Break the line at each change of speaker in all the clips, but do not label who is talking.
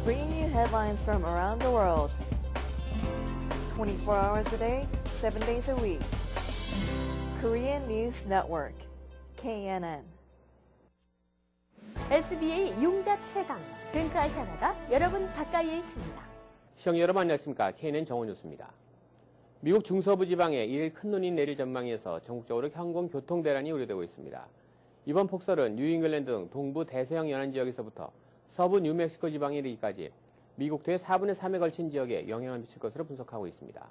bringing you headlines from around the world. 24 hours a day, 7 days a week. Korean News Network, KNN.
SBA 용자 최강, 근크아시아나가 여러분 가까이에 있습니다.
시청자 여러분 안녕하십니까. KNN 정원뉴스입니다. 미국 중서부 지방에 1일 큰 눈이 내릴 전망이어서 전국적으로 항공교통 대란이 우려되고 있습니다. 이번 폭설은 뉴잉글랜드 등 동부 대서양 연안 지역에서부터 서부 뉴멕시코 지방에 이르기까지 미국도의 4분의 3에 걸친 지역에 영향을 미칠 것으로 분석하고 있습니다.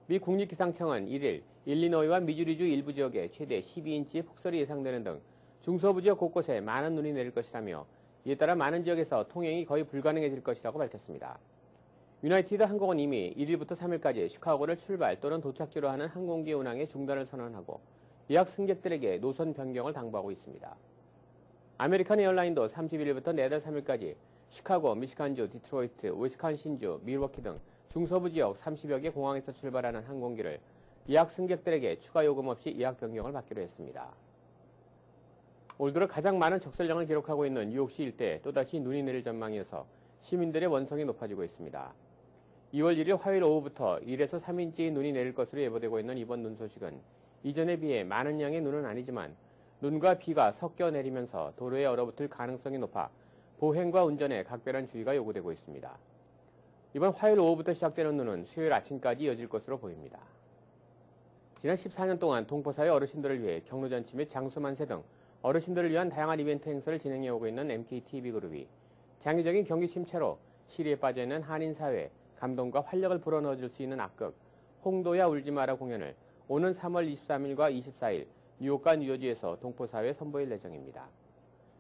미 국립기상청은 1일 일리노이와 미주리주 일부 지역에 최대 12인치의 폭설이 예상되는 등 중서부 지역 곳곳에 많은 눈이 내릴 것이라며 이에 따라 많은 지역에서 통행이 거의 불가능해질 것이라고 밝혔습니다. 유나이티드 항공은 이미 1일부터 3일까지 시카고를 출발 또는 도착지로 하는 항공기 운항의 중단을 선언하고 예약 승객들에게 노선 변경을 당부하고 있습니다. 아메리칸 에어라인도 31일부터 내달 3일까지 시카고, 미시간주, 디트로이트, 위스콘신주, 밀워키 등 중서부 지역 30여 개 공항에서 출발하는 항공기를 예약 승객들에게 추가 요금 없이 예약 변경을 받기로 했습니다. 올 들어 가장 많은 적설량을 기록하고 있는 뉴욕시 일대에 또다시 눈이 내릴 전망이어서 시민들의 원성이 높아지고 있습니다. 2월 1일 화요일 오후부터 1에서 3인치 눈이 내릴 것으로 예보되고 있는 이번 눈 소식은 이전에 비해 많은 양의 눈은 아니지만 눈과 비가 섞여 내리면서 도로에 얼어붙을 가능성이 높아 보행과 운전에 각별한 주의가 요구되고 있습니다. 이번 화요일 오후부터 시작되는 눈은 수요일 아침까지 이어질 것으로 보입니다. 지난 14년 동안 동포사회 어르신들을 위해 경로잔치 및 장수만세 등 어르신들을 위한 다양한 이벤트 행사를 진행해오고 있는 MKTV그룹이 장기적인 경기 침체로 시리에 빠져있는 한인사회에 감동과 활력을 불어넣어줄 수 있는 악극 홍도야 울지마라 공연을 오는 3월 23일과 24일 뉴욕과 뉴저지에서 동포사회에 선보일 예정입니다.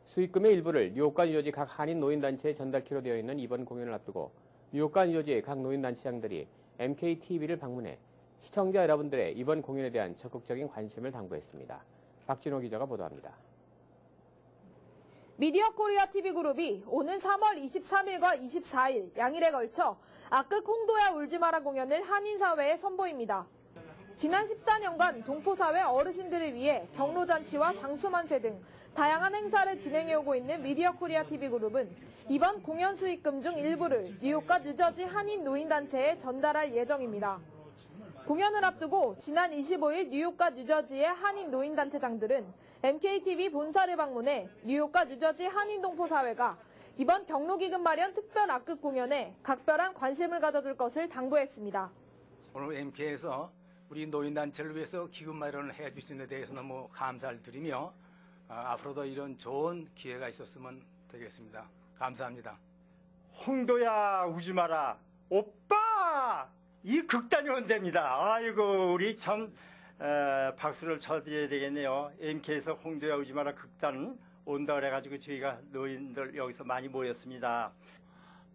수익금의 일부를 뉴욕과 뉴저지 각 한인 노인단체에 전달키로 되어 있는 이번 공연을 앞두고 뉴욕과 뉴저지의 각 노인단체장들이 MKTV를 방문해 시청자 여러분들의 이번 공연에 대한 적극적인 관심을 당부했습니다. 박진호 기자가 보도합니다.
미디어 코리아 TV그룹이 오는 3월 23일과 24일 양일에 걸쳐 악극 홍도야 울지마라 공연을 한인사회에 선보입니다. 지난 14년간 동포사회 어르신들을 위해 경로잔치와 장수만세 등 다양한 행사를 진행해오고 있는 미디어 코리아 TV그룹은 이번 공연 수익금 중 일부를 뉴욕과 뉴저지 한인 노인단체에 전달할 예정입니다. 공연을 앞두고 지난 25일 뉴욕과 뉴저지의 한인 노인단체장들은 MKTV 본사를 방문해 뉴욕과 뉴저지 한인 동포사회가 이번 경로기금 마련 특별 악극 공연에 각별한 관심을 가져줄 것을 당부했습니다.
오늘 MK에서 우리 노인단체를 위해서 기금 마련을 해주신 데 대해서 너무 감사를 드리며 앞으로도 이런 좋은 기회가 있었으면 되겠습니다. 감사합니다.
홍도야 우지 마라 오빠 이 극단이 온답니다. 아이고 우리 참 박수를 쳐드려야 되겠네요. MK에서 홍도야 우지 마라 극단 온다 그래가지고 저희가 노인들 여기서 많이 모였습니다.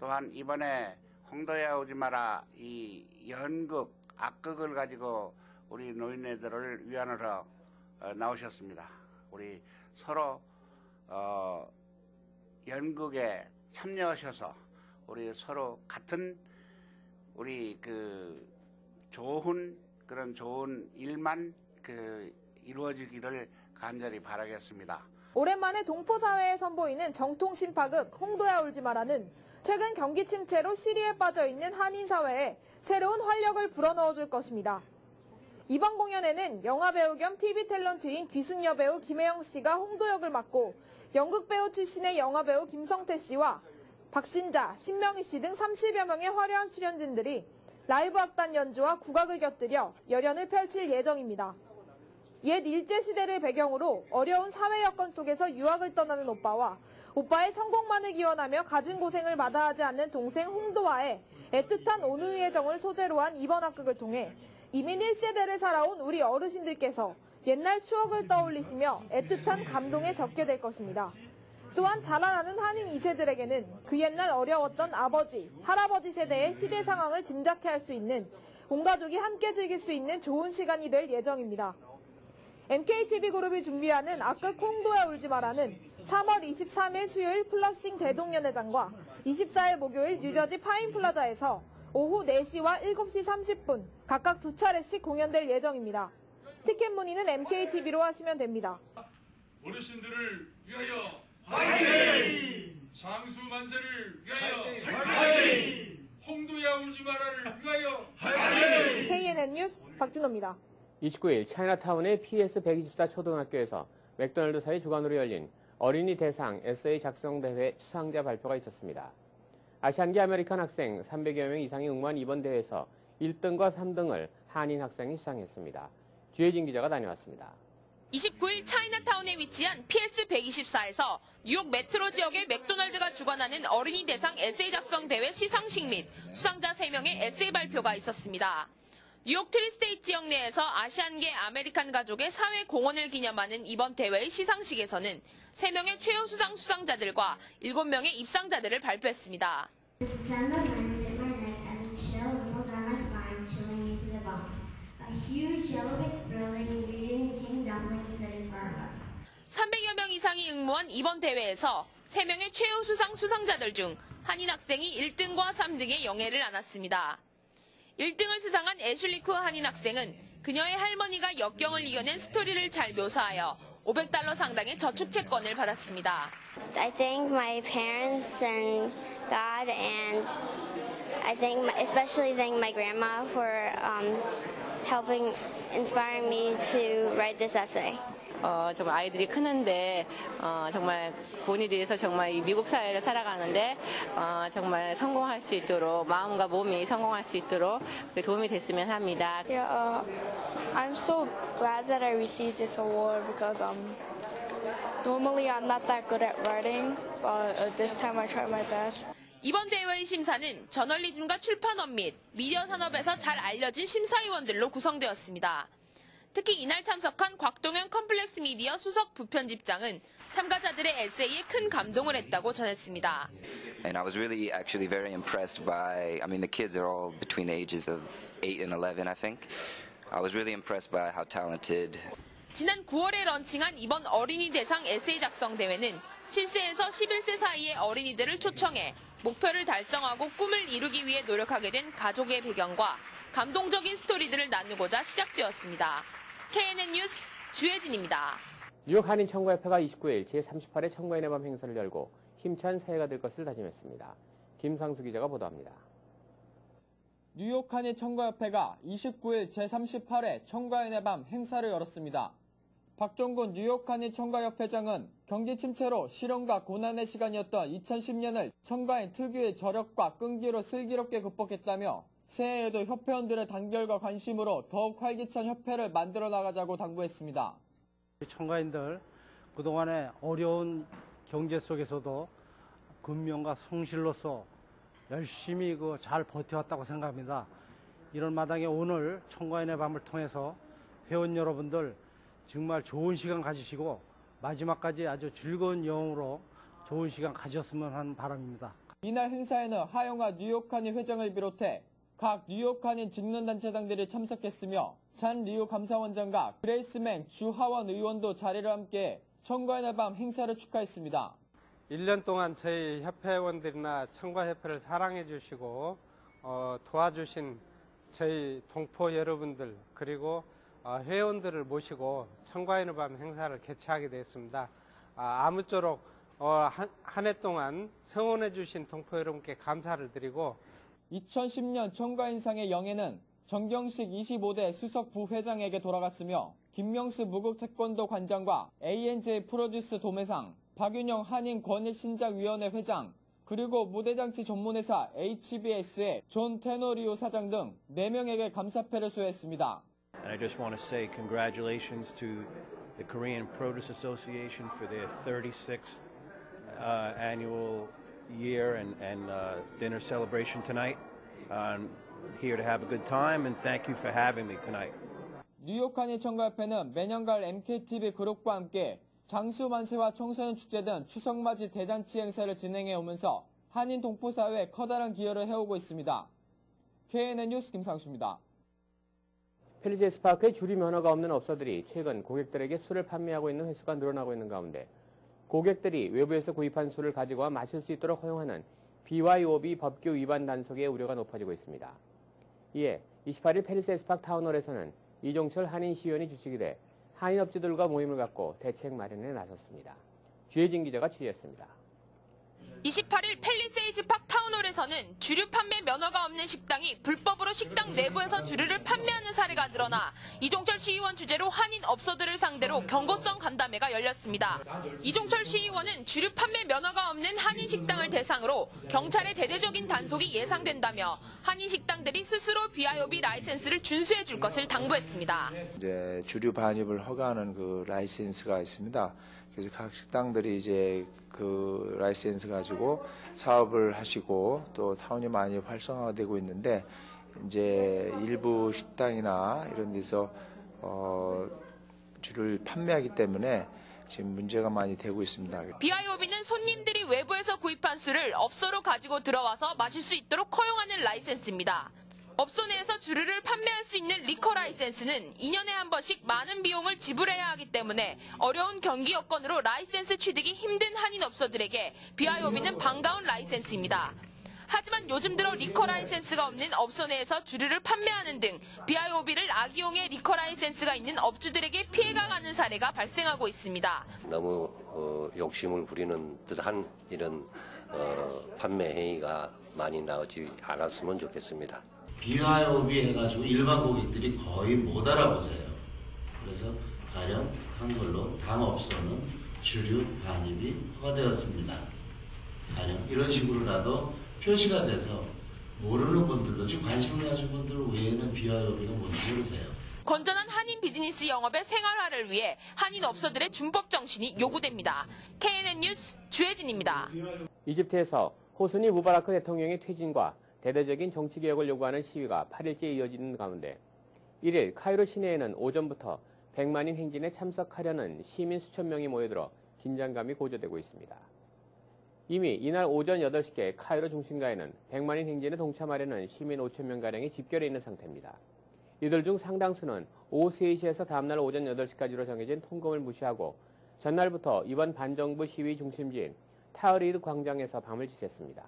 또한 이번에 홍도야 오지 마라 이 연극 악극을 가지고 우리 노인네들을 위안으로 나오셨습니다. 우리 서로 연극에 참여하셔서 우리 서로 같은 우리 좋은 일만 이루어지기를 간절히 바라겠습니다.
오랜만에 동포사회에 선보이는 정통 신파극 홍도야 울지마라는 최근 경기 침체로 시리에 빠져있는 한인사회에 새로운 활력을 불어넣어줄 것입니다. 이번 공연에는 영화배우 겸 TV 탤런트인 귀순여 배우 김혜영 씨가 홍도 역을 맡고 연극배우 출신의 영화배우 김성태 씨와 박신자, 신명희 씨 등 30여 명의 화려한 출연진들이 라이브 악단 연주와 국악을 곁들여 열연을 펼칠 예정입니다. 옛 일제시대를 배경으로 어려운 사회 여건 속에서 유학을 떠나는 오빠와 오빠의 성공만을 기원하며 가진 고생을 마다하지 않는 동생 홍도와의 애틋한 온누이의 정을 소재로 한 이번 악극을 통해 이민 1세대를 살아온 우리 어르신들께서 옛날 추억을 떠올리시며 애틋한 감동에 젖게 될 것입니다. 또한 자라나는 한인 2세들에게는 그 옛날 어려웠던 아버지, 할아버지 세대의 시대 상황을 짐작해 할 수 있는 온 가족이 함께 즐길 수 있는 좋은 시간이 될 예정입니다. MKTV그룹이 준비하는 악극 홍도야 울지마라는 3월 23일 수요일 플러싱 대동연회장과 24일 목요일 뉴저지 파인플라자에서 오후 4시와 7시 30분 각각 2차례씩 공연될 예정입니다. 티켓 문의는 MKTV로 하시면 됩니다.
어르신들을 위하여 화이팅! 장수 만세를 위하여 화이팅! 홍도야 울지 마라를 위하여 화이팅!
KNN 뉴스 박진호입니다.
29일 차이나타운의 PS124 초등학교에서 맥도날드사의 주관으로 열린 어린이 대상 에세이 작성대회 수상자 발표가 있었습니다. 아시안계 아메리칸 학생 300여 명 이상이 응모한 이번 대회에서 1등과 3등을 한인 학생이 수상했습니다. 주혜진 기자가 다녀왔습니다.
29일 차이나타운에 위치한 PS124에서 뉴욕 메트로 지역의 맥도날드가 주관하는 어린이 대상 에세이 작성 대회 시상식 및 수상자 3명의 에세이 발표가 있었습니다. 뉴욕 트리스테이트 지역 내에서 아시안계 아메리칸 가족의 사회 공헌을 기념하는 이번 대회의 시상식에서는 3명의 최우 수상 수상자들과 7명의 입상자들을 발표했습니다. 300여 명 이상이 응모한 이번 대회에서 3명의 최우 수상 수상자들 중 한인 학생이 1등과 3등의 영예를 안았습니다. 1등을 수상한 애슐리 쿠 한인 학생은 그녀의 할머니가 역경을 이겨낸 스토리를 잘 묘사하여 $500 상당의 저축 채권을 받았습니다.
I thank my parents and God, and I especially thank my grandma for helping inspire me to write this essay.
정말 아이들이 크는데 정말 본이 돼서 정말 이 미국 사회를 살아가는데 정말 성공할 수 있도록 마음과 몸이 성공할 수 있도록 도움이 됐으면 합니다.
Yeah, I'm so glad that I received this award because normally I'm not that good at writing, but this time I tried my best.
이번 대회의 심사는 저널리즘과 출판업 및 미디어 산업에서 잘 알려진 심사위원들로 구성되었습니다. 특히 이날 참석한 곽동현 컴플렉스 미디어 수석 부편집장은 참가자들의 에세이에 큰 감동을 했다고 전했습니다.
And I was really actually very impressed by, the kids are all between the ages of 8 and 11, I think. I was really impressed by how talented.
지난 9월에 런칭한 이번 어린이 대상 에세이 작성 대회는 7세에서 11세 사이의 어린이들을 초청해 목표를 달성하고 꿈을 이루기 위해 노력하게 된 가족의 배경과 감동적인 스토리들을 나누고자 시작되었습니다. KNN 뉴스 주혜진입니다.
뉴욕 한인 청구협회가 29일 제38회 청구인의 밤 행사를 열고 힘찬 새해가 될 것을 다짐했습니다. 김상수 기자가 보도합니다.
뉴욕 한인 청구협회가 29일 제38회 청구인의 밤 행사를 열었습니다. 박종군 뉴욕 한인 청구협회장은 경기 침체로 실현과 고난의 시간이었던 2010년을 청구인 특유의 저력과 끈기로 슬기롭게 극복했다며 새해에도 협회원들의 단결과 관심으로 더욱 활기찬 협회를 만들어 나가자고 당부했습니다.
청가인들 그동안의 어려운 경제 속에서도 근면과 성실로서 열심히 잘 버텨왔다고 생각합니다. 이런 마당에 오늘 청가인의 밤을 통해서 회원 여러분들 정말 좋은 시간 가지시고 마지막까지 아주 즐거운 영으로 좋은 시간 가졌으면 하는 바람입니다.
이날 행사에는 하영아 뉴욕 한인 회장을 비롯해 각 뉴욕 한인 직능단체장들이 참석했으며 잔 리우 감사원장과 그레이스맨 주하원 의원도 자리를 함께 청과인의 밤 행사를 축하했습니다.
1년 동안 저희 협회원들이나 청과협회를 사랑해 주시고 도와주신 저희 동포 여러분들 그리고 회원들을 모시고 청과인의 밤 행사를 개최하게 되었습니다. 아무쪼록 한 해 동안 성원해 주신 동포 여러분께 감사를 드리고
2010년 청과인상의 영예는 정경식 25대 수석 부회장에게 돌아갔으며 김명수 무국태권도 관장과 ANJ 프로듀스 도매상, 박윤영 한인 권익신작위원회 회장, 그리고 무대장치 전문회사 HBS의 존 테노리오 사장 등 4명에게 감사패를 수여했습니다.
And I just want to say congratulations to the Korean Produce Association for their 36th annual year and dinner celebration tonight. I'm here to have a good time and thank you for having me tonight.
뉴욕 한인 청과협회는 매년갈 MKTV 그룹과 함께 장수만세와 청소년 축제 등 추석맞이 대잔치 행사를 진행해 오면서 한인 동포사회에 커다란 기여를 해오고 있습니다. KNN 뉴스 김상수입니다.
펠리세스 파크에 주류 면허가 없는 업소들이 최근 고객들에게 술을 판매하고 있는 횟수가 늘어나고 있는 가운데 고객들이 외부에서 구입한 술을 가지고 와 마실 수 있도록 허용하는 BYOB 법규 위반 단속의 우려가 높아지고 있습니다. 이에 28일 펠리세스 파크 타운홀에서는 이종철 한인 시의원이 주축이 돼 한인업주들과 모임을 갖고 대책 마련에 나섰습니다. 주혜진 기자가 취재했습니다.
28일 팰리세이즈 팍 타운홀에서는 주류 판매 면허가 없는 식당이 불법으로 식당 내부에서 주류를 판매하는 사례가 늘어나 이종철 시의원 주재로 한인 업소들을 상대로 경고성 간담회가 열렸습니다. 이종철 시의원은 주류 판매 면허가 없는 한인 식당을 대상으로 경찰의 대대적인 단속이 예상된다며 한인 식당들이 스스로 BYOB 라이센스를 준수해 줄 것을 당부했습니다.
이제 주류 반입을 허가하는 그 라이센스가 있습니다. 그래서 각 식당들이 이제 그 라이센스 가지고 사업을 하시고 또 타운이 많이 활성화되고 있는데 이제 일부 식당이나 이런 데서 주를 판매하기 때문에 지금 문제가 많이 되고 있습니다.
BYOB는 손님들이 외부에서 구입한 술을 업소로 가지고 들어와서 마실 수 있도록 허용하는 라이센스입니다. 업소 내에서 주류를 판매할 수 있는 리커 라이센스는 2년에 한 번씩 많은 비용을 지불해야 하기 때문에 어려운 경기 여건으로 라이센스 취득이 힘든 한인 업소들에게 BYOB는 반가운 라이센스입니다. 하지만 요즘 들어 리커 라이센스가 없는 업소 내에서 주류를 판매하는 등 BYOB를 악용해 리커 라이센스가 있는 업주들에게 피해가 가는 사례가 발생하고 있습니다.
너무 욕심을 부리는 듯한 이런 판매 행위가 많이 나오지 않았으면 좋겠습니다.
BYOB 해가지고 일반 고객들이 거의 못 알아보세요. 그래서 가령 한글로 당 업소는 주류 반입이 허가되었습니다. 가령 이런 식으로라도 표시가 돼서 모르는 분들도 지금 관심을 가진 분들 외에는 BYOB가 뭔지 모르세요.
건전한 한인 비즈니스 영업의 생활화를 위해 한인 업소들의 준법 정신이 요구됩니다. KNN 뉴스 주혜진입니다.
이집트에서 호스니 무바라크 대통령의 퇴진과 대대적인 정치개혁을 요구하는 시위가 8일째 이어지는 가운데 1일 카이로 시내에는 오전부터 100만인 행진에 참석하려는 시민 수천 명이 모여들어 긴장감이 고조되고 있습니다. 이미 이날 오전 8시께 카이로 중심가에는 100만인 행진에 동참하려는 시민 5천 명가량이 집결해 있는 상태입니다. 이들 중 상당수는 오후 3시에서 다음날 오전 8시까지로 정해진 통금을 무시하고 전날부터 이번 반정부 시위 중심지인 타흐리르 광장에서 밤을 지샜습니다.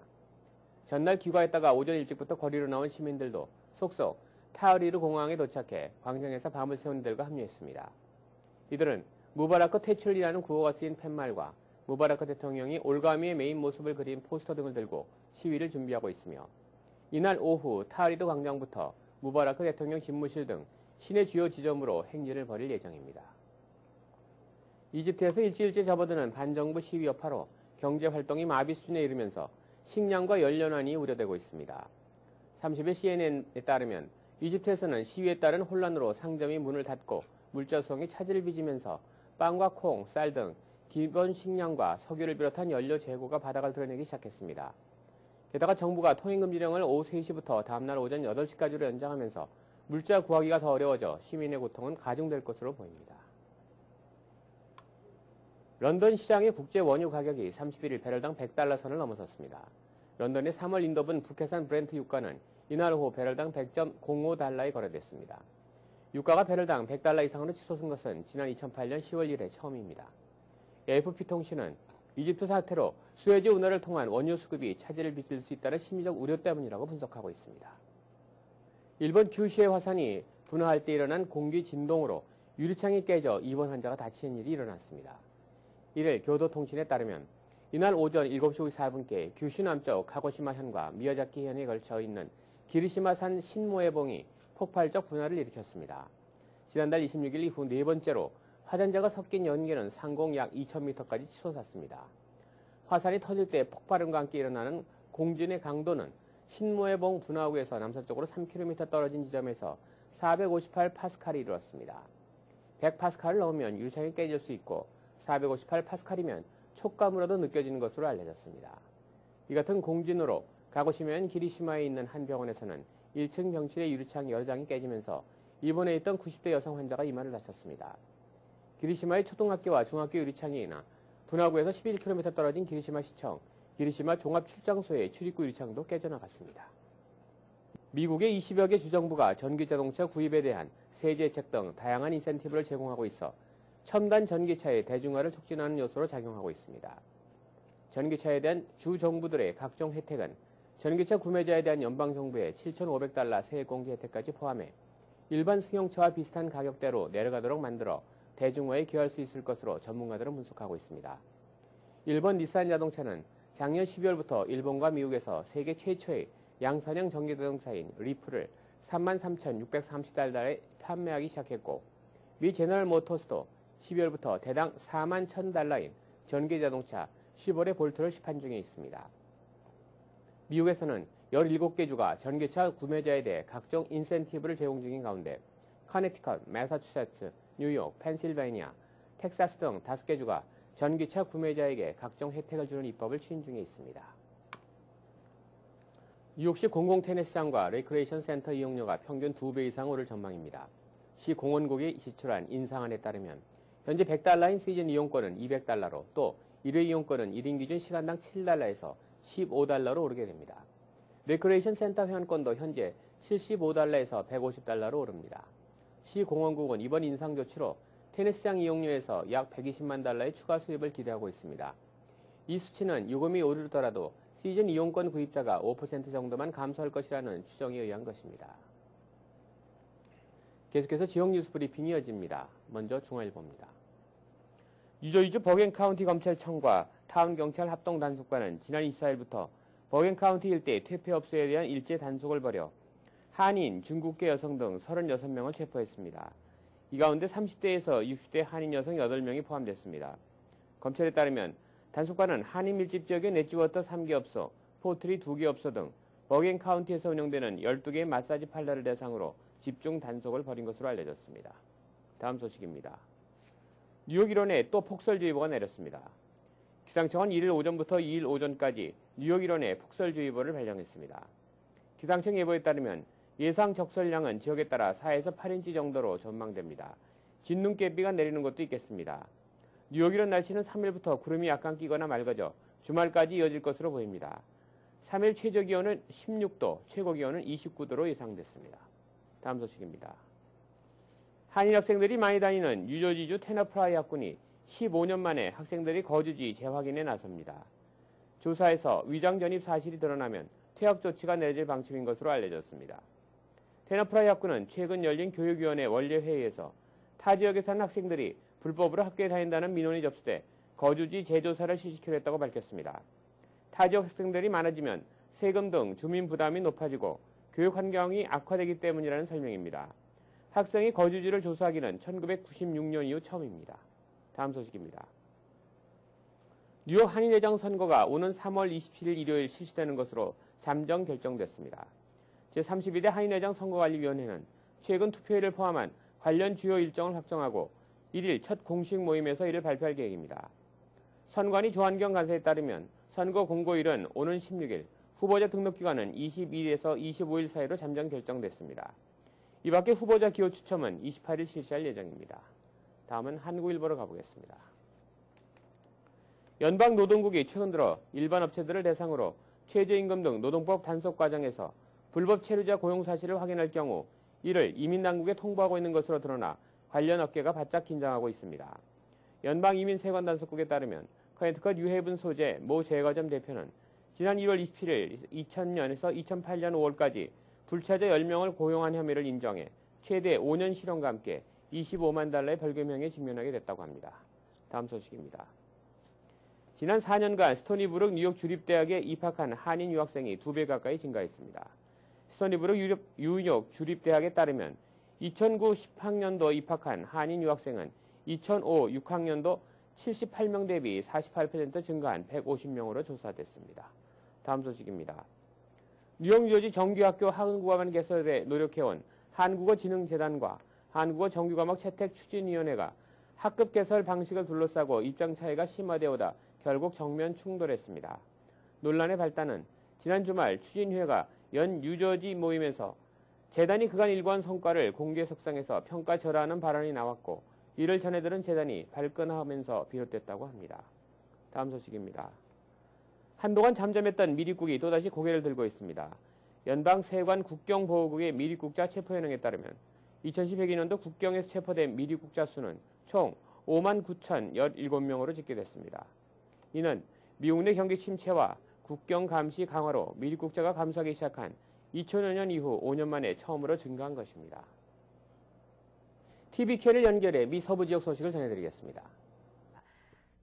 전날 귀가했다가 오전 일찍부터 거리로 나온 시민들도 속속 타흐리르 공항에 도착해 광장에서 밤을 새운 이들과 합류했습니다. 이들은 무바라크 퇴출이라는 구호가 쓰인 팻말과 무바라크 대통령이 올가미의 메인 모습을 그린 포스터 등을 들고 시위를 준비하고 있으며 이날 오후 타흐리르 광장부터 무바라크 대통령 집무실 등 시내 주요 지점으로 행진을 벌일 예정입니다. 이집트에서 일주일째 접어드는 반정부 시위 여파로 경제활동이 마비 수준에 이르면서 식량과 연료난이 우려되고 있습니다. 30일 CNN에 따르면 이집트에서는 시위에 따른 혼란으로 상점이 문을 닫고 물자 수송이 차질을 빚으면서 빵과 콩, 쌀 등 기본 식량과 석유를 비롯한 연료 재고가 바닥을 드러내기 시작했습니다. 게다가 정부가 통행금지령을 오후 3시부터 다음날 오전 8시까지로 연장하면서 물자 구하기가 더 어려워져 시민의 고통은 가중될 것으로 보입니다. 런던 시장의 국제 원유 가격이 31일 배럴당 $100 선을 넘어섰습니다. 런던의 3월 인도분 북해산 브렌트 유가는 이날 오후 배럴당 $100.05에 거래됐습니다. 유가가 배럴당 $100 이상으로 치솟은 것은 지난 2008년 10월 이래 처음입니다. AFP통신은 이집트 사태로 수에즈 운하를 통한 원유 수급이 차질을 빚을 수 있다는 심리적 우려 때문이라고 분석하고 있습니다. 일본 규슈의 화산이 분화할 때 일어난 공기 진동으로 유리창이 깨져 입원 환자가 다치는 일이 일어났습니다. 이를 교도통신에 따르면 이날 오전 7시 54분께 규슈 남쪽 카고시마현과 미야자키 현에 걸쳐 있는 기리시마산 신모에봉이 폭발적 분화를 일으켰습니다. 지난달 26일 이후 네 번째로 화산재가 섞인 연기는 상공 약 2,000m까지 치솟았습니다. 화산이 터질 때 폭발음과 함께 일어나는 공진의 강도는 신모에봉 분화구에서 남서쪽으로 3km 떨어진 지점에서 458파스칼이 이르렀습니다. 100파스칼을 넘으면 유리창이 깨질 수 있고 458파스칼이면 촉감으로도 느껴지는 것으로 알려졌습니다. 이 같은 공진으로 가고시마현 기리시마에 있는 한 병원에서는 1층 병실의 유리창 10장이 깨지면서 입원해 있던 90대 여성 환자가 이마를 다쳤습니다. 기리시마의 초등학교와 중학교 유리창이나 분화구에서 11km 떨어진 기리시마시청, 기리시마 종합출장소의 출입구 유리창도 깨져나갔습니다. 미국의 20여 개 주정부가 전기자동차 구입에 대한 세제 혜택 등 다양한 인센티브를 제공하고 있어 첨단 전기차의 대중화를 촉진하는 요소로 작용하고 있습니다. 전기차에 대한 주 정부들의 각종 혜택은 전기차 구매자에 대한 연방정부의 $7,500 세액공제 혜택까지 포함해 일반 승용차와 비슷한 가격대로 내려가도록 만들어 대중화에 기여할 수 있을 것으로 전문가들은 분석하고 있습니다. 일본 닛산 자동차는 작년 12월부터 일본과 미국에서 세계 최초의 양산형 전기자동차인 리프를 33,630달러에 판매하기 시작했고 미 제너럴 모터스도 12월부터 대당 41,000달러인 전기자동차 슈보레 볼트를 시판 중에 있습니다. 미국에서는 17개 주가 전기차 구매자에 대해 각종 인센티브를 제공 중인 가운데 커네티컷, 매사추세츠, 뉴욕, 펜실베니아, 텍사스 등 5개 주가 전기차 구매자에게 각종 혜택을 주는 입법을 추진 중에 있습니다. 뉴욕시 공공 테니스장과 레크레이션 센터 이용료가 평균 2배 이상 오를 전망입니다. 시 공원국이 지출한 인상안에 따르면 현재 $100인 시즌 이용권은 $200로 또 1회 이용권은 1인 기준 시간당 $7에서 $15로 오르게 됩니다. 레크레이션 센터 회원권도 현재 $75에서 $150로 오릅니다. 시 공원국은 이번 인상 조치로 테니스장 이용료에서 약 $120만 추가 수입을 기대하고 있습니다. 이 수치는 요금이 오르더라도 시즌 이용권 구입자가 5% 정도만 감소할 것이라는 추정에 의한 것입니다. 계속해서 지역 뉴스 브리핑이 이어집니다. 먼저 중앙일보입니다. 뉴저지주 버겐카운티 검찰청과 타운경찰 합동단속반은 지난 24일부터 버겐카운티 일대 퇴폐업소에 대한 일제 단속을 벌여 한인, 중국계 여성 등 36명을 체포했습니다. 이 가운데 30대에서 60대 한인 여성 8명이 포함됐습니다. 검찰에 따르면 단속반은 한인 밀집 지역의 네츠워터 3개 업소, 포트리 2개 업소 등 버겐카운티에서 운영되는 12개의 마사지 팔러를 대상으로 집중 단속을 벌인 것으로 알려졌습니다. 다음 소식입니다. 뉴욕 일원에 또 폭설주의보가 내렸습니다. 기상청은 1일 오전부터 2일 오전까지 뉴욕 일원에 폭설주의보를 발령했습니다. 기상청 예보에 따르면 예상 적설량은 지역에 따라 4에서 8인치 정도로 전망됩니다. 진눈깨비가 내리는 곳도 있겠습니다. 뉴욕 일원 날씨는 3일부터 구름이 약간 끼거나 맑아져 주말까지 이어질 것으로 보입니다. 3일 최저기온은 16도, 최고기온은 29도로 예상됐습니다. 다음 소식입니다. 한인 학생들이 많이 다니는 뉴저지주 테너프라이 학군이 15년 만에 학생들이 거주지 재확인에 나섭니다. 조사에서 위장 전입 사실이 드러나면 퇴학 조치가 내려질 방침인 것으로 알려졌습니다. 테너프라이 학군은 최근 열린 교육위원회 원례회의에서 타 지역에 사는 학생들이 불법으로 학교에 다닌다는 민원이 접수돼 거주지 재조사를 실시키로 했다고 밝혔습니다. 타 지역 학생들이 많아지면 세금 등 주민 부담이 높아지고 교육 환경이 악화되기 때문이라는 설명입니다. 학생이 거주지를 조사하기는 1996년 이후 처음입니다. 다음 소식입니다. 뉴욕 한인회장 선거가 오는 3월 27일 일요일 실시되는 것으로 잠정 결정됐습니다. 제32대 한인회장 선거관리위원회는 최근 투표일을 포함한 관련 주요 일정을 확정하고 1일 첫 공식 모임에서 이를 발표할 계획입니다. 선관위 조한경 간사에 따르면 선거 공고일은 오는 16일, 후보자 등록기간은 22일에서 25일 사이로 잠정 결정됐습니다. 이 밖에 후보자 기호 추첨은 28일 실시할 예정입니다. 다음은 한국일보로 가보겠습니다. 연방노동국이 최근 들어 일반 업체들을 대상으로 최저임금 등 노동법 단속 과정에서 불법 체류자 고용 사실을 확인할 경우 이를 이민당국에 통보하고 있는 것으로 드러나 관련 업계가 바짝 긴장하고 있습니다. 연방이민세관단속국에 따르면 커네티컷 뉴헤븐 소재 모 제과점 대표는 지난 1월 27일 2000년에서 2008년 5월까지 불체자 10명을 고용한 혐의를 인정해 최대 5년 실형과 함께 $25만 벌금형에 직면하게 됐다고 합니다. 다음 소식입니다. 지난 4년간 스토니브룩 뉴욕 주립대학에 입학한 한인 유학생이 2배 가까이 증가했습니다. 스토니브룩 뉴욕 주립대학에 따르면 2009 10학년도 입학한 한인 유학생은 2005 6학년도 78명 대비 48% 증가한 150명으로 조사됐습니다. 다음 소식입니다. 뉴욕 뉴저지 정규학교 한국어반 개설에 노력해온 한국어진흥재단과 한국어 정규과목 채택추진위원회가 학급 개설 방식을 둘러싸고 입장 차이가 심화되어 오다 결국 정면 충돌했습니다. 논란의 발단은 지난 주말 추진위회가 연 뉴저지 모임에서 재단이 그간 일궈한 성과를 공개 석상에서 평가절하하는 발언이 나왔고 이를 전해들은 재단이 발끈하면서 비롯됐다고 합니다. 다음 소식입니다. 한동안 잠잠했던 미립국이 또다시 고개를 들고 있습니다. 연방세관 국경보호국의 미립국자 체포현황에 따르면 2012년도 국경에서 체포된 미립국자 수는 총 59,017명으로 집계됐습니다. 이는 미국 내 경기 침체와 국경 감시 강화로 미립국자가 감소하기 시작한 2000년 이후 5년 만에 처음으로 증가한 것입니다. TVK를 연결해 미 서부 지역 소식을 전해드리겠습니다.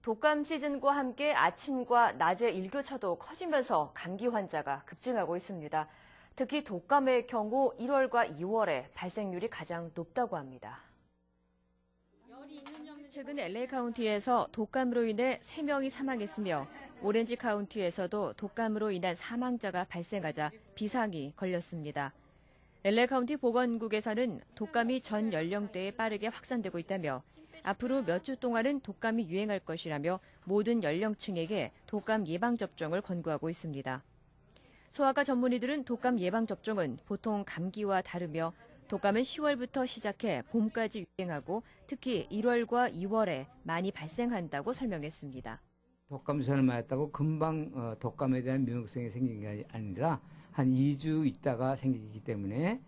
독감 시즌과 함께 아침과 낮의 일교차도 커지면서 감기 환자가 급증하고 있습니다. 특히 독감의 경우 1월과 2월에 발생률이 가장 높다고 합니다. 최근 LA 카운티에서 독감으로 인해 3명이 사망했으며 오렌지 카운티에서도 독감으로 인한 사망자가 발생하자 비상이 걸렸습니다. LA 카운티 보건국에서는 독감이 전 연령대에 빠르게 확산되고 있다며 앞으로 몇 주 동안은 독감이 유행할 것이라며 모든 연령층에게 독감 예방접종을 권고하고 있습니다. 소아과 전문의들은 독감 예방접종은 보통 감기와 다르며 독감은 10월부터 시작해 봄까지 유행하고 특히 1월과 2월에 많이 발생한다고 설명했습니다.
독감 주사를 맞았다고 금방 독감에 대한 면역성이 생기는 게 아니라 한 2주 있다가 생기기 때문에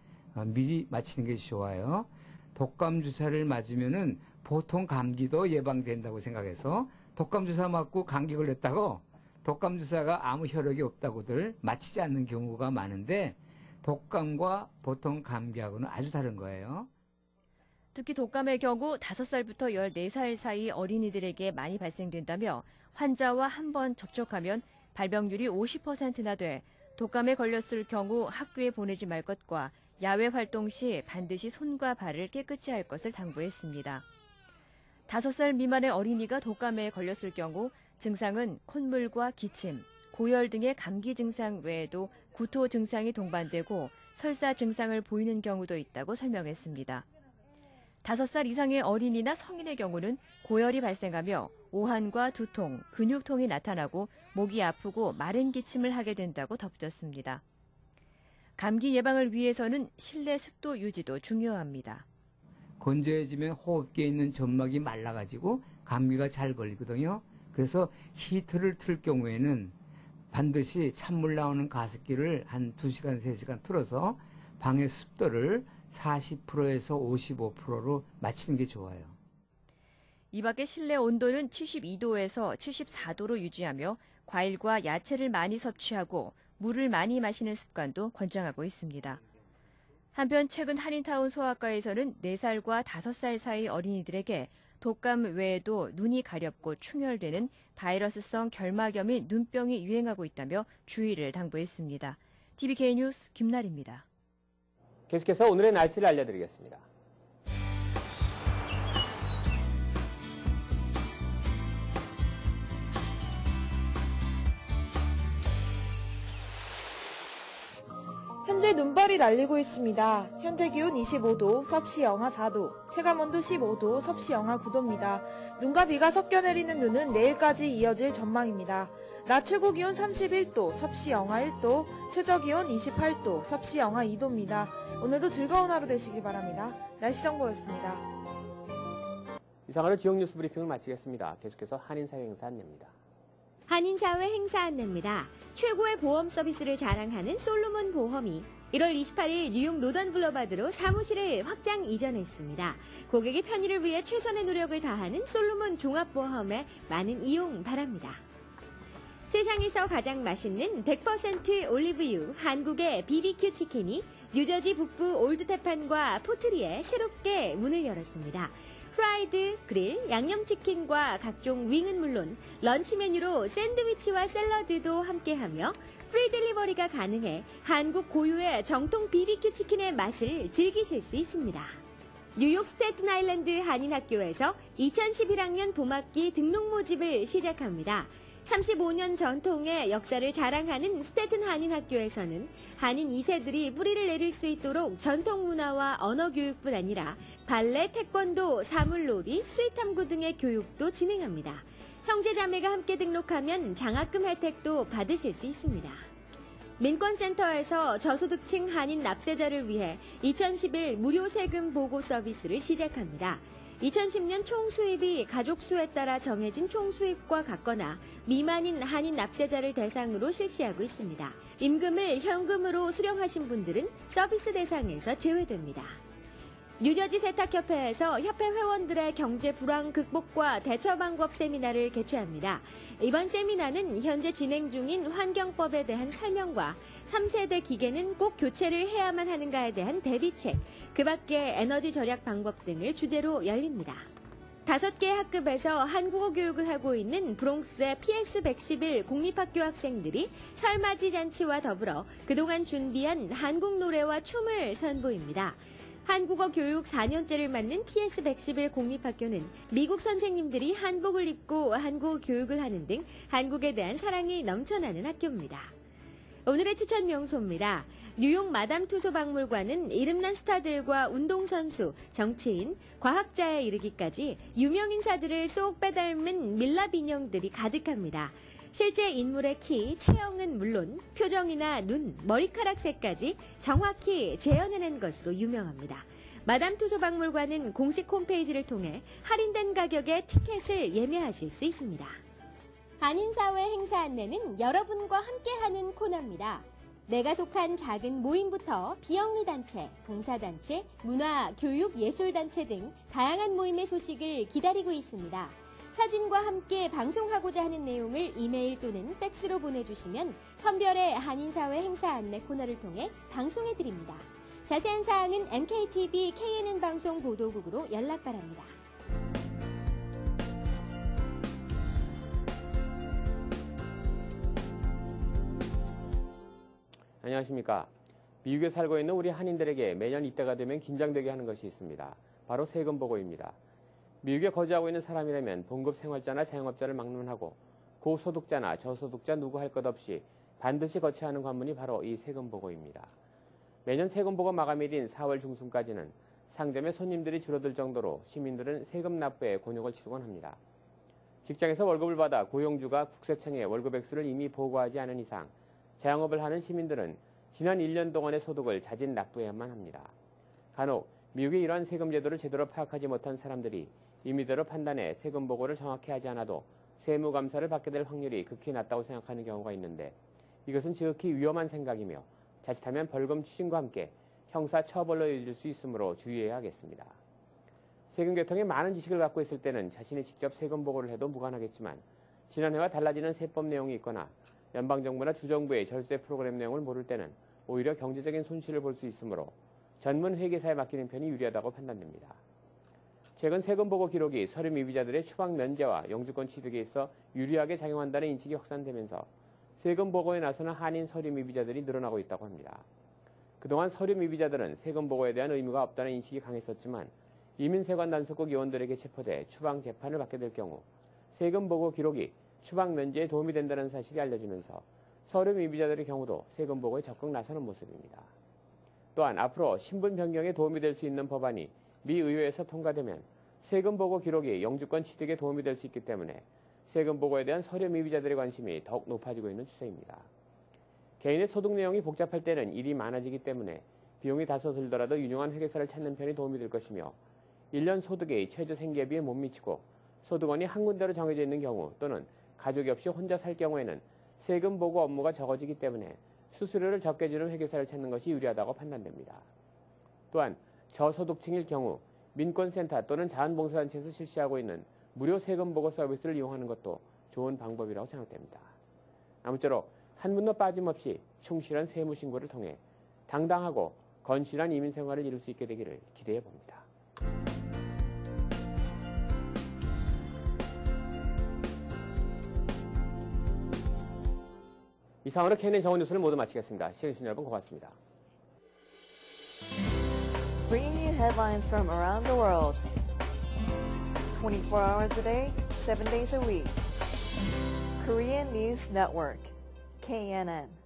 미리 맞히는 게 좋아요. 독감 주사를 맞으면은 보통 감기도 예방된다고 생각해서 독감 주사 맞고 감기 걸렸다고 독감 주사가 아무 효력이 없다고들 맞히지 않는 경우가 많은데 독감과 보통 감기하고는 아주 다른 거예요.
특히 독감의 경우 5살부터 14살 사이 어린이들에게 많이 발생된다며 환자와 한 번 접촉하면 발병률이 50%나 돼 독감에 걸렸을 경우 학교에 보내지 말 것과 야외 활동 시 반드시 손과 발을 깨끗이 할 것을 당부했습니다. 5살 미만의 어린이가 독감에 걸렸을 경우 증상은 콧물과 기침, 고열 등의 감기 증상 외에도 구토 증상이 동반되고 설사 증상을 보이는 경우도 있다고 설명했습니다. 5살 이상의 어린이나 성인의 경우는 고열이 발생하며 오한과 두통, 근육통이 나타나고 목이 아프고 마른 기침을 하게 된다고 덧붙였습니다. 감기 예방을 위해서는 실내 습도 유지도 중요합니다.
건조해지면 호흡기에 있는 점막이 말라가지고 감기가 잘 걸리거든요. 그래서 히터를 틀 경우에는 반드시 찬물 나오는 가습기를 한 2시간, 3시간 틀어서 방의 습도를 40%에서 55%로 맞추는 게 좋아요.
이 밖에 실내 온도는 72도에서 74도로 유지하며 과일과 야채를 많이 섭취하고 물을 많이 마시는 습관도 권장하고 있습니다. 한편 최근 한인타운 소아과에서는 4살과 5살 사이 어린이들에게 독감 외에도 눈이 가렵고 충혈되는 바이러스성 결막염인 눈병이 유행하고 있다며 주의를 당부했습니다. TVK 뉴스 김나리입니다.
계속해서 오늘의 날씨를 알려드리겠습니다.
현재 눈발이 날리고 있습니다. 현재 기온 25도, 섭씨 영하 4도, 체감온도 15도, 섭씨 영하 9도입니다. 눈과 비가 섞여 내리는 눈은 내일까지 이어질 전망입니다. 낮 최고 기온 31도, 섭씨 영하 1도, 최저 기온 28도, 섭씨 영하 2도입니다. 오늘도 즐거운 하루 되시길 바랍니다. 날씨 정보였습니다.
이상으로 지역 뉴스 브리핑을 마치겠습니다. 계속해서 한인사회 행사 안내입니다.
한인사회 행사 안내입니다. 최고의 보험 서비스를 자랑하는 솔로몬 보험이 1월 28일 뉴욕 노던 블러바드로 사무실을 확장 이전했습니다. 고객의 편의를 위해 최선의 노력을 다하는 솔로몬 종합보험에 많은 이용 바랍니다. 세상에서 가장 맛있는 100% 올리브유 한국의 BBQ 치킨이 뉴저지 북부 올드테판과 포트리에 새롭게 문을 열었습니다. 프라이드, 그릴, 양념치킨과 각종 윙은 물론 런치 메뉴로 샌드위치와 샐러드도 함께하며 프리 딜리버리가 가능해 한국 고유의 정통 BBQ 치킨의 맛을 즐기실 수 있습니다. 뉴욕 스태튼 아일랜드 한인학교에서 2011학년 봄학기 등록 모집을 시작합니다. 35년 전통의 역사를 자랑하는 스태튼 한인학교에서는 한인 2세들이 뿌리를 내릴 수 있도록 전통 문화와 언어 교육뿐 아니라 발레, 태권도, 사물놀이, 수의탐구 등의 교육도 진행합니다. 형제자매가 함께 등록하면 장학금 혜택도 받으실 수 있습니다. 민권센터에서 저소득층 한인 납세자를 위해 2011 무료 세금 보고 서비스를 시작합니다. 2010년 총수입이 가족수에 따라 정해진 총수입과 같거나 미만인 한인 납세자를 대상으로 실시하고 있습니다. 임금을 현금으로 수령하신 분들은 서비스 대상에서 제외됩니다. 뉴저지 세탁협회에서 협회 회원들의 경제 불황 극복과 대처 방법 세미나를 개최합니다. 이번 세미나는 현재 진행 중인 환경법에 대한 설명과 3세대 기계는 꼭 교체를 해야만 하는가에 대한 대비책, 그 밖에 에너지 절약 방법 등을 주제로 열립니다. 5개 학급에서 한국어 교육을 하고 있는 브롱스의 PS111 공립학교 학생들이 설맞이 잔치와 더불어 그동안 준비한 한국 노래와 춤을 선보입니다. 한국어 교육 4년째를 맞는 PS111 공립학교는 미국 선생님들이 한복을 입고 한국어 교육을 하는 등 한국에 대한 사랑이 넘쳐나는 학교입니다. 오늘의 추천 명소입니다. 뉴욕 마담 투소 박물관은 이름난 스타들과 운동선수, 정치인, 과학자에 이르기까지 유명 인사들을 쏙 빼닮은 밀랍 인형들이 가득합니다. 실제 인물의 키, 체형은 물론 표정이나 눈, 머리카락 색까지 정확히 재현해낸 것으로 유명합니다. 마담 투소 박물관은 공식 홈페이지를 통해 할인된 가격에 티켓을 예매하실 수 있습니다. 한인사회 행사 안내는 여러분과 함께하는 코너입니다. 내가 속한 작은 모임부터 비영리 단체, 봉사단체, 문화, 교육, 예술단체 등 다양한 모임의 소식을 기다리고 있습니다. 사진과 함께 방송하고자 하는 내용을 이메일 또는 팩스로 보내주시면 선별의 한인사회 행사 안내 코너를 통해 방송해드립니다. 자세한 사항은 MKTV KNN 방송 보도국으로 연락 바랍니다.
안녕하십니까. 미국에 살고 있는 우리 한인들에게 매년 이때가 되면 긴장되게 하는 것이 있습니다. 바로 세금 보고입니다. 미국에 거주하고 있는 사람이라면 봉급 생활자나 자영업자를 막론하고 고소득자나 저소득자 누구 할 것 없이 반드시 거쳐야 하는 관문이 바로 이 세금 보고입니다. 매년 세금 보고 마감일인 4월 중순까지는 상점의 손님들이 줄어들 정도로 시민들은 세금 납부에 곤욕을 치르곤 합니다. 직장에서 월급을 받아 고용주가 국세청에 월급 액수를 이미 보고하지 않은 이상 자영업을 하는 시민들은 지난 1년 동안의 소득을 자진 납부해야만 합니다. 간혹 미국의 이러한 세금 제도를 제대로 파악하지 못한 사람들이 임의대로 판단해 세금 보고를 정확히 하지 않아도 세무감사를 받게 될 확률이 극히 낮다고 생각하는 경우가 있는데 이것은 지극히 위험한 생각이며 자칫하면 벌금 추징과 함께 형사 처벌로 이어질 수 있으므로 주의해야 하겠습니다. 세금 계통에 많은 지식을 갖고 있을 때는 자신이 직접 세금 보고를 해도 무관하겠지만 지난해와 달라지는 세법 내용이 있거나 연방정부나 주정부의 절세 프로그램 내용을 모를 때는 오히려 경제적인 손실을 볼 수 있으므로 전문 회계사에 맡기는 편이 유리하다고 판단됩니다. 최근 세금 보고 기록이 서류 미비자들의 추방 면제와 영주권 취득에 있어 유리하게 작용한다는 인식이 확산되면서 세금 보고에 나서는 한인 서류 미비자들이 늘어나고 있다고 합니다. 그동안 서류 미비자들은 세금 보고에 대한 의무가 없다는 인식이 강했었지만 이민세관 단속국 요원들에게 체포돼 추방 재판을 받게 될 경우 세금 보고 기록이 추방 면제에 도움이 된다는 사실이 알려지면서 서류 미비자들의 경우도 세금 보고에 적극 나서는 모습입니다. 또한 앞으로 신분 변경에 도움이 될 수 있는 법안이 미 의회에서 통과되면 세금 보고 기록이 영주권 취득에 도움이 될 수 있기 때문에 세금 보고에 대한 서류 미비자들의 관심이 더욱 높아지고 있는 추세입니다. 개인의 소득 내용이 복잡할 때는 일이 많아지기 때문에 비용이 다소 들더라도 유용한 회계사를 찾는 편이 도움이 될 것이며 1년 소득의 최저 생계비에 못 미치고 소득원이 한 군데로 정해져 있는 경우 또는 가족이 없이 혼자 살 경우에는 세금 보고 업무가 적어지기 때문에 수수료를 적게 주는 회계사를 찾는 것이 유리하다고 판단됩니다. 또한 저소득층일 경우 민권센터 또는 자원봉사단체에서 실시하고 있는 무료 세금 보고 서비스를 이용하는 것도 좋은 방법이라고 생각됩니다. 아무쪼록 한 분도 빠짐없이 충실한 세무신고를 통해 당당하고 건실한 이민 생활을 이룰 수 있게 되기를 기대해 봅니다. 이상으로 KNN 정원 뉴스를 모두 마치겠습니다. 시청해주신 여러분 고맙습니다.
Bringing you headlines from around the world. 24 hours a day, 7 days a week. Korean News Network, KNN.